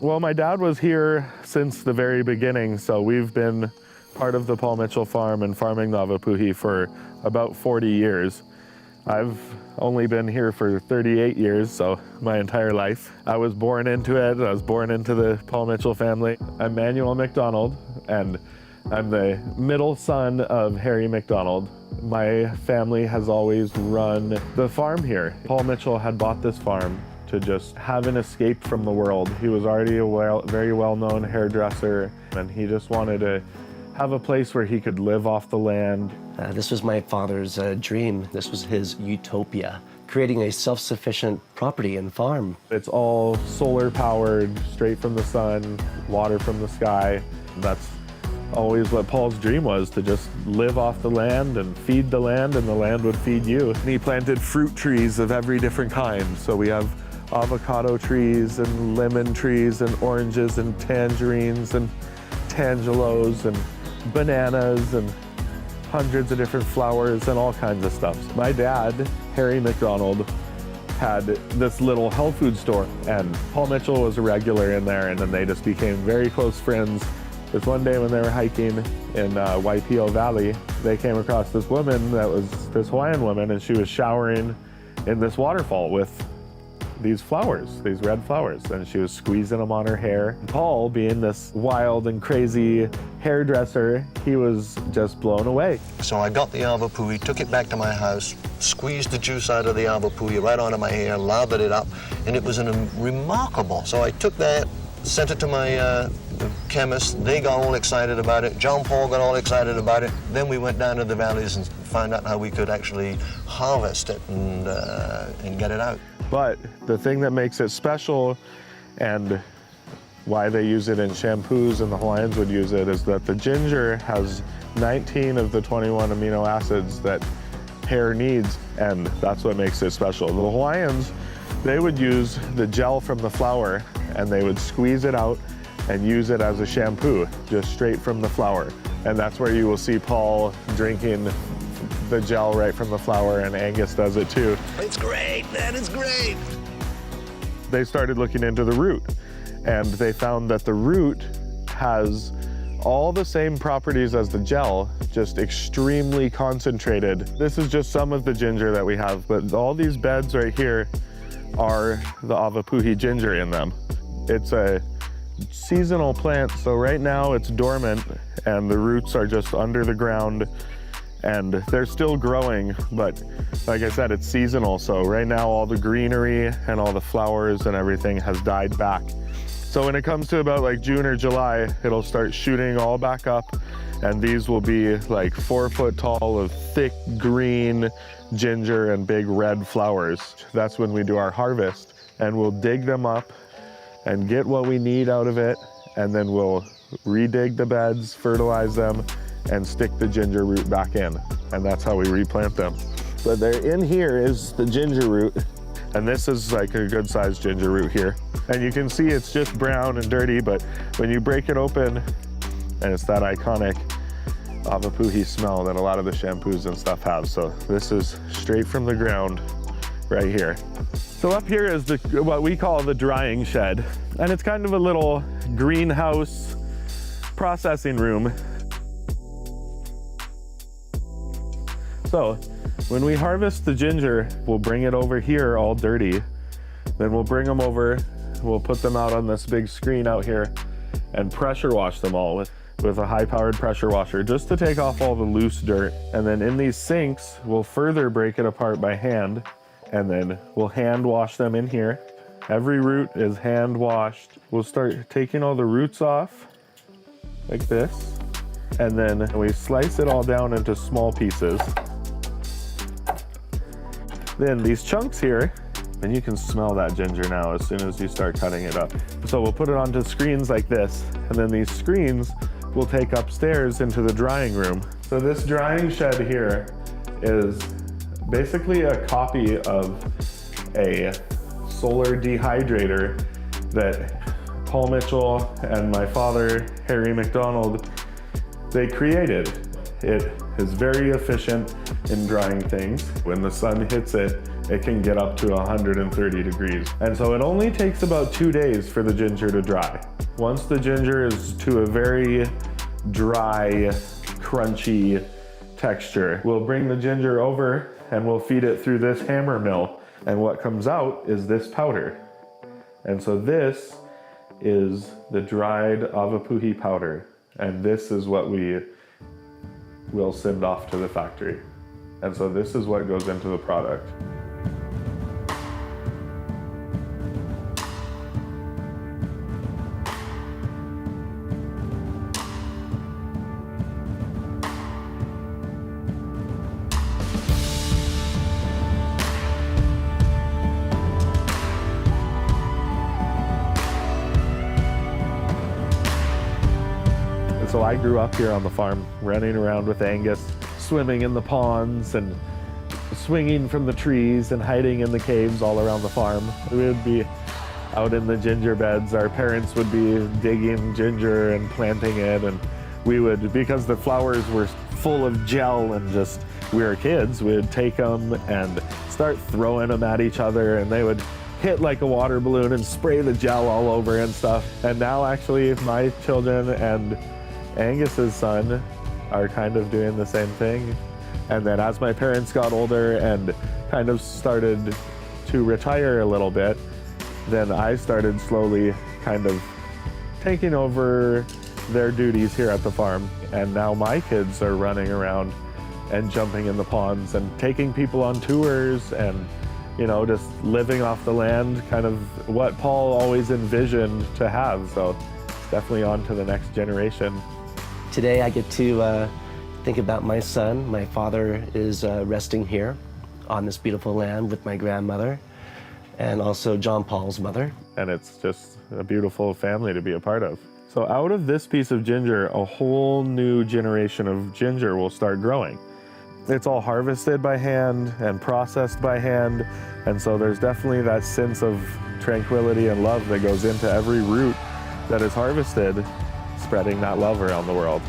Well, my dad was here since the very beginning, so we've been part of the Paul Mitchell farm and farming the Awapuhi for about 40 years. I've only been here for 38 years, so my entire life. I was born into it. I was born into the Paul Mitchell family. I'm Manuel McDonald, and I'm the middle son of Harry McDonald. My family has always run the farm here. Paul Mitchell had bought this farm to just have an escape from the world. He was already a very well-known hairdresser, and he just wanted to have a place where he could live off the land. This was my father's dream. This was his utopia, creating a self-sufficient property and farm. It's all solar powered, straight from the sun, water from the sky. That's always what Paul's dream was, to just live off the land and feed the land, and the land would feed you. And he planted fruit trees of every different kind. So we have avocado trees and lemon trees and oranges and tangerines and tangelos and bananas and hundreds of different flowers and all kinds of stuff. My dad, Harry McDonald, had this little health food store, and Paul Mitchell was a regular in there, and then they just became very close friends. This one day when they were hiking in Waipio Valley, they came across this woman that was this Hawaiian woman, and she was showering in this waterfall with these flowers, these red flowers, and she was squeezing them on her hair. Paul, being this wild and crazy hairdresser, he was just blown away. So I got the Awapuhi, took it back to my house, squeezed the juice out of the Awapuhi right onto my hair, lathered it up, and it was remarkable. So I took that, sent it to my chemist. They got all excited about it. John Paul got all excited about it. Then we went down to the valleys and found out how we could actually harvest it and get it out. But the thing that makes it special, and why they use it in shampoos and the Hawaiians would use it, is that the ginger has 19 of the 21 amino acids that hair needs, and that's what makes it special. The Hawaiians, they would use the gel from the flower, and they would squeeze it out and use it as a shampoo, just straight from the flower. And that's where you will see Paul drinking the gel right from the flower, and Angus does it too. It's great, man, it's great. They started looking into the root, and they found that the root has all the same properties as the gel, just extremely concentrated. This is just some of the ginger that we have, but all these beds right here are the Awapuhi ginger in them. It's a seasonal plant, so right now it's dormant, and the roots are just under the ground, and they're still growing, but like I said, it's seasonal. So right now all the greenery and all the flowers and everything has died back. So when it comes to about like June or July, it'll start shooting all back up, and these will be like 4 foot tall of thick green ginger and big red flowers. That's when we do our harvest, and we'll dig them up and get what we need out of it, and then we'll redig the beds, fertilize them, and stick the ginger root back in, and that's how we replant them. But they're in here is the ginger root, and this is like a good sized ginger root here. And you can see it's just brown and dirty, but when you break it open, and it's that iconic Awapuhi smell that a lot of the shampoos and stuff have. So this is straight from the ground right here. So up here is what we call the drying shed, and it's kind of a little greenhouse processing room. So when we harvest the ginger, we'll bring it over here all dirty. Then we'll bring them over, we'll put them out on this big screen out here and pressure wash them all with a high-powered pressure washer, just to take off all the loose dirt. And then in these sinks, we'll further break it apart by hand, and then we'll hand wash them in here. Every root is hand washed. We'll start taking all the roots off like this, and then we slice it all down into small pieces. Then these chunks here, and you can smell that ginger now as soon as you start cutting it up. So we'll put it onto screens like this, and then these screens we'll take upstairs into the drying room. So this drying shed here is basically a copy of a solar dehydrator that Paul Mitchell and my father, Harry McDonald, they created. It is very efficient in drying things. When the sun hits it, it can get up to 130 degrees. And so it only takes about 2 days for the ginger to dry. Once the ginger is to a very dry, crunchy texture, we'll bring the ginger over and we'll feed it through this hammer mill. And what comes out is this powder. And so this is the dried Awapuhi powder. And this is what we will send off to the factory. And so this is what goes into the product. So I grew up here on the farm, running around with Angus, swimming in the ponds and swinging from the trees and hiding in the caves all around the farm. We would be out in the ginger beds. Our parents would be digging ginger and planting it, and we would, because the flowers were full of gel and just, we were kids, we'd take them and start throwing them at each other, and they would hit like a water balloon and spray the gel all over and stuff. And now actually my children and Angus's son are kind of doing the same thing. And then as my parents got older and kind of started to retire a little bit, then I started slowly kind of taking over their duties here at the farm. And now my kids are running around and jumping in the ponds and taking people on tours and, you know, just living off the land, kind of what Paul always envisioned to have. So it's definitely on to the next generation. Today I get to think about my son. My father is resting here on this beautiful land with my grandmother and also John Paul's mother. And it's just a beautiful family to be a part of. So out of this piece of ginger, a whole new generation of ginger will start growing. It's all harvested by hand and processed by hand. And so there's definitely that sense of tranquility and love that goes into every root that is harvested, spreading that love around the world.